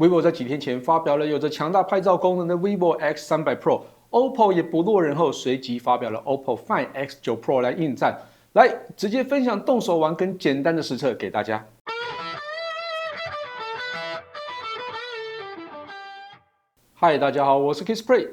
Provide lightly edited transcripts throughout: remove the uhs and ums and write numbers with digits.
vivo 在几天前发表了有着强大拍照功能的 vivo X300 Pro，OPPO 也不落人后，随即发表了 OPPO Find X9 Pro 来应战，来直接分享动手玩跟简单的实测给大家。嗨，大家好，我是 Kissplay。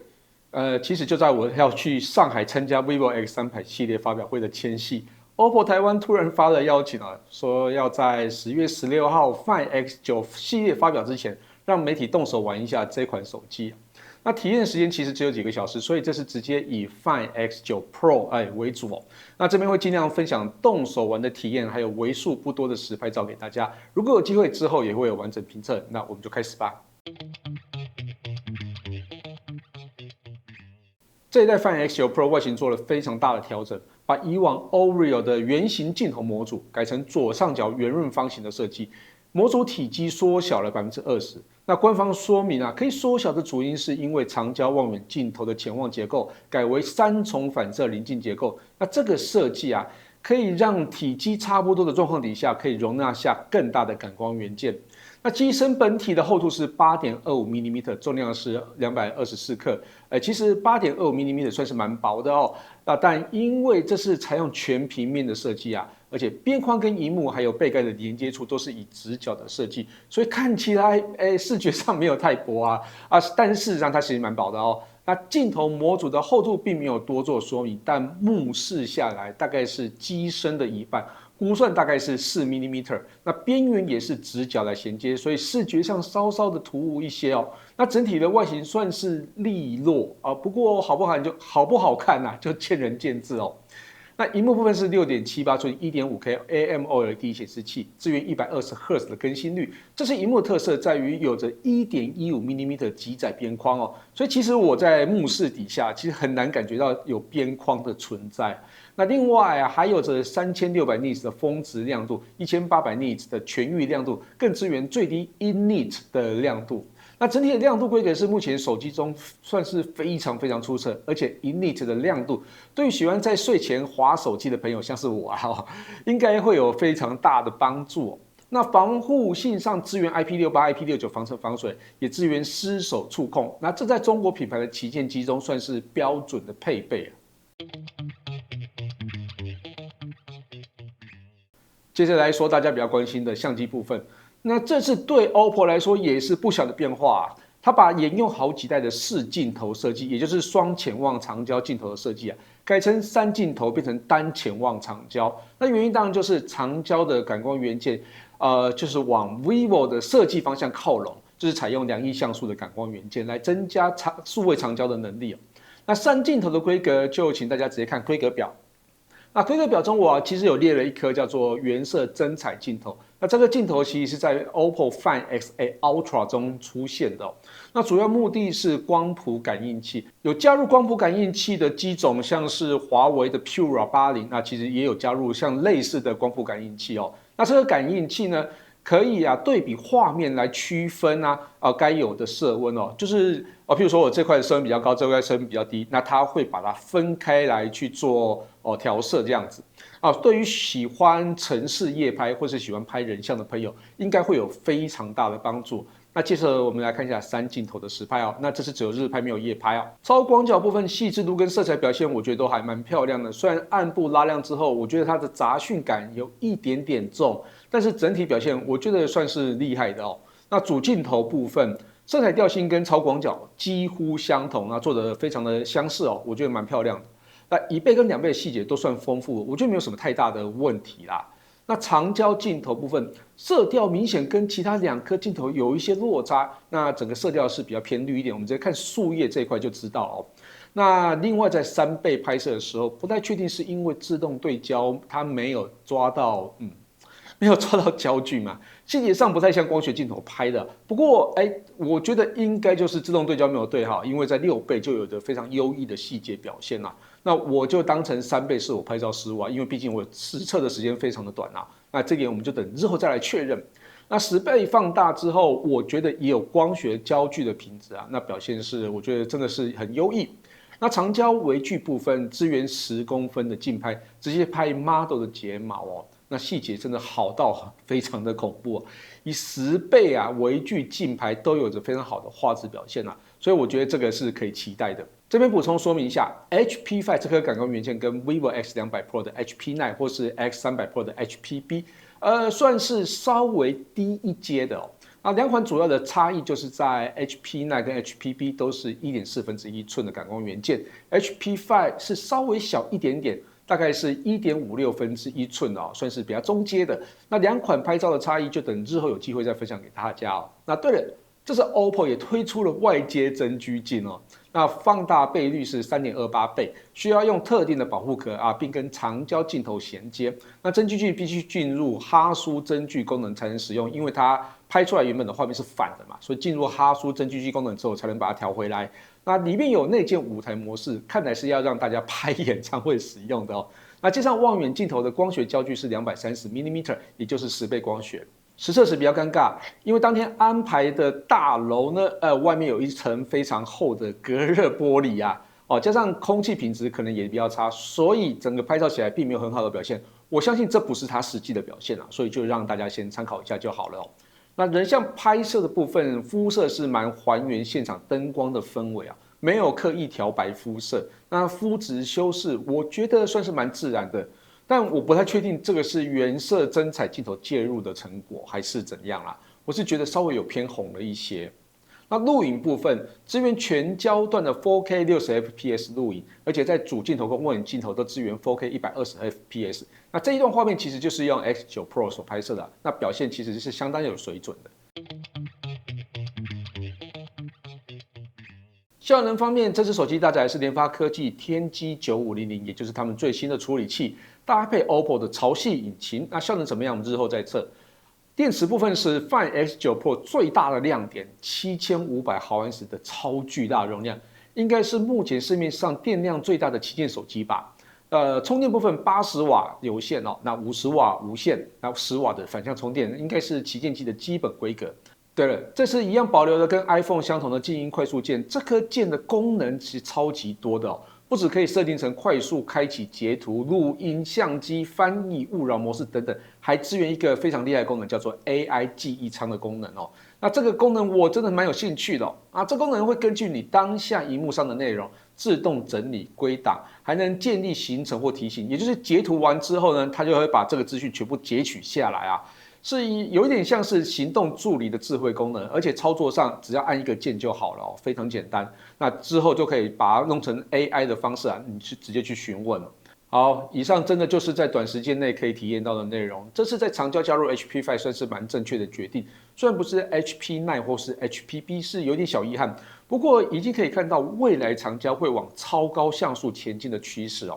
其实就在我要去上海参加 vivo X300系列发表会的前夕，OPPO 台湾突然发了邀请啊，说要在10月16号 Find X9 系列发表之前，让媒体动手玩一下这款手机。那体验时间其实只有几个小时，所以这是直接以 Find X9 Pro 为主哦。那这边会尽量分享动手玩的体验，还有为数不多的实拍照给大家。如果有机会之后也会有完整评测，那我们就开始吧。这一代 Find X9 Pro 外形做了非常大的调整，把以往 Oreo 的圆形镜头模组改成左上角圆润方形的设计，模组体积缩小了20%。那官方说明可以缩小的主因是因为长焦望远镜头的潜望结构改为3重反射棱镜结构。那这个设计可以让体积差不多的状况底下，可以容纳下更大的感光元件。那机身本体的厚度是 8.25mm， 重量是224克。其实 8.25mm 算是蛮薄的哦。但因为这是采用全平面的设计而且边框跟萤幕还有背盖的连接处都是以直角的设计，所以看起来视觉上没有太薄但是事实上它其实蛮薄的哦。那镜头模组的厚度并没有多做说明，但目视下来大概是机身的一半。估算大概是4mm， 那边缘也是直角来衔接，所以视觉上稍稍的突兀一些哦。那整体的外形算是利落不过好不好看就见仁见智哦。那萤幕部分是6.78寸 1.5K AMOLED 显示器，支援120Hz 的更新率。这是萤幕特色在于有着 1.15mm 极窄边框哦，所以其实我在目视底下其实很难感觉到有边框的存在。那另外还有着3600 nits 的峰值亮度，1800 nits 的全域亮度，更支援最低1 nit 的亮度。那整体的亮度规格是目前手机中算是非常非常出色，而且1 nit 的亮度对于喜欢在睡前滑手机的朋友，像是我应该会有非常大的帮助哦。那防护性上支援 IP68、IP69 防尘防水，也支援湿手触控。那这在中国品牌的旗舰机中算是标准的配备接着来说大家比较关心的相机部分，那这次对 OPPO 来说也是不小的变化它把沿用好几代的4镜头设计，也就是双潜望长焦镜头的设计改成3镜头变成单潜望长焦。那原因当然就是长焦的感光元件，就是往 vivo 的设计方向靠拢，就是采用2亿像素的感光元件来增加数位长焦的能力那3镜头的规格就请大家直接看规格表。那规格表中我其实有列了一颗叫做原色增彩镜头，那这个镜头其实是在 OPPO Find X8 Ultra 中出现的那主要目的是光谱感应器，有加入光谱感应器的机种，像是华为的 Pura 80，那其实也有加入像类似的光谱感应器那这个感应器呢，可以对比画面来区分该有的色温就是譬如说我这块的色温比较高，这块色温比较低，那它会把它分开来去做调色这样子对于喜欢城市夜拍或是喜欢拍人像的朋友，应该会有非常大的帮助。那接着我们来看一下3镜头的实拍那这是只有日拍没有夜拍超广角部分细致度跟色彩表现，我觉得都还蛮漂亮的。虽然暗部拉亮之后，我觉得它的杂讯感有一点点重，但是整体表现我觉得算是厉害的那主镜头部分，色彩调性跟超广角几乎相同做得非常的相似我觉得蛮漂亮的。那1倍跟2倍的细节都算丰富，我觉得没有什么太大的问题啦。那长焦镜头部分，色调明显跟其他2颗镜头有一些落差，那整个色调是比较偏绿一点，我们直接看树叶这一块就知道那另外在3倍拍摄的时候，不太确定是因为自动对焦它没有抓到焦距嘛，细节上不太像光学镜头拍的。不过我觉得应该就是自动对焦没有对好，因为在6倍就有着非常优异的细节表现那我就当成3倍是我拍照失误因为毕竟我实测的时间非常的短那这点我们就等日后再来确认。那10倍放大之后，我觉得也有光学焦距的品质那表现是我觉得真的是很优异。那长焦微距部分支援10公分的近拍，直接拍 model 的睫毛那细节真的好到非常的恐怖以10倍微距近拍都有着非常好的画质表现所以我觉得这个是可以期待的。这边补充说明一下 ，HP5 这颗感光元件跟 vivo X200 Pro 的 HP9 或是 X300 Pro 的 HPB，算是稍微低一阶的那两款主要的差异就是在 HP9 跟 HPB 都是1.4寸的感光元件 ，HP5 是稍微小一点点。大概是1.56寸算是比较中阶的。那两款拍照的差异，就等日后有机会再分享给大家那对了，这是 OPPO 也推出了外接真距镜那放大倍率是3.28倍，需要用特定的保护壳并跟长焦镜头衔接。那真距镜必须进入哈苏真距功能才能使用，因为它拍出来原本的画面是反的嘛，所以进入哈苏真距镜功能之后才能把它调回来。那里面有内建舞台模式，看来是要让大家拍演唱会使用的那加上望远镜头的光学焦距是230mm，也就是10倍光学。实测时比较尴尬，因为当天安排的大楼呢，外面有一层非常厚的隔热玻璃加上空气品质可能也比较差，所以整个拍照起来并没有很好的表现。我相信这不是它实际的表现所以就让大家先参考一下就好了那人像拍摄的部分，肤色是蛮还原现场灯光的氛围没有刻意调白肤色。那肤质修饰，我觉得算是蛮自然的，但我不太确定这个是原色真彩镜头介入的成果，还是怎样我是觉得稍微有偏红了一些。那录影部分，支援全焦段的 4K 60fps 录影，而且在主镜头跟望远镜头都支援 4K 120fps。那这一段画面其实就是用 X9 Pro 所拍摄的，那表现其实是相当有水准的。效能方面，这只手机搭载的是联发科技天玑9500，也就是他们最新的处理器，搭配 OPPO 的潮系引擎。那效能怎么样？我们日后再测。电池部分是 Find X9 Pro 最大的亮点，7500毫安时的超巨大容量，应该是目前市面上电量最大的旗舰手机吧。充电部分80瓦有线那50瓦无线，然后10瓦的反向充电，应该是旗舰机的基本规格。对了，这是一样保留了跟 iPhone 相同的静音快速键，这颗键的功能其实超级多的不只可以设定成快速开启截图、录音、相机、翻译、勿扰模式等等，还支援一个非常厉害的功能，叫做 AI 记忆舱的功能那这个功能我真的蛮有兴趣的这功能会根据你当下荧幕上的内容自动整理归档，还能建立行程或提醒，也就是截图完之后呢，它就会把这个资讯全部截取下来是有一点像是行动助理的智慧功能，而且操作上只要按一个键就好了非常简单。那之后就可以把它弄成 AI 的方式你直接去询问了。好，以上真的就是在短时间内可以体验到的内容。这次在长焦加入 HP5 算是蛮正确的决定，虽然不是 HP9 或是 HPB 是有点小遗憾，不过已经可以看到未来长焦会往超高像素前进的趋势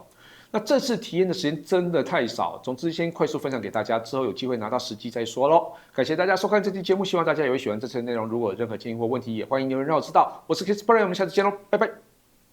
那这次体验的时间真的太少，总之先快速分享给大家，之后有机会拿到实际再说咯。感谢大家收看这期节目，希望大家也会喜欢这次的内容。如果有任何建议或问题，也欢迎留言让我知道。我是 Chris Play， 我们下次见咯，拜拜。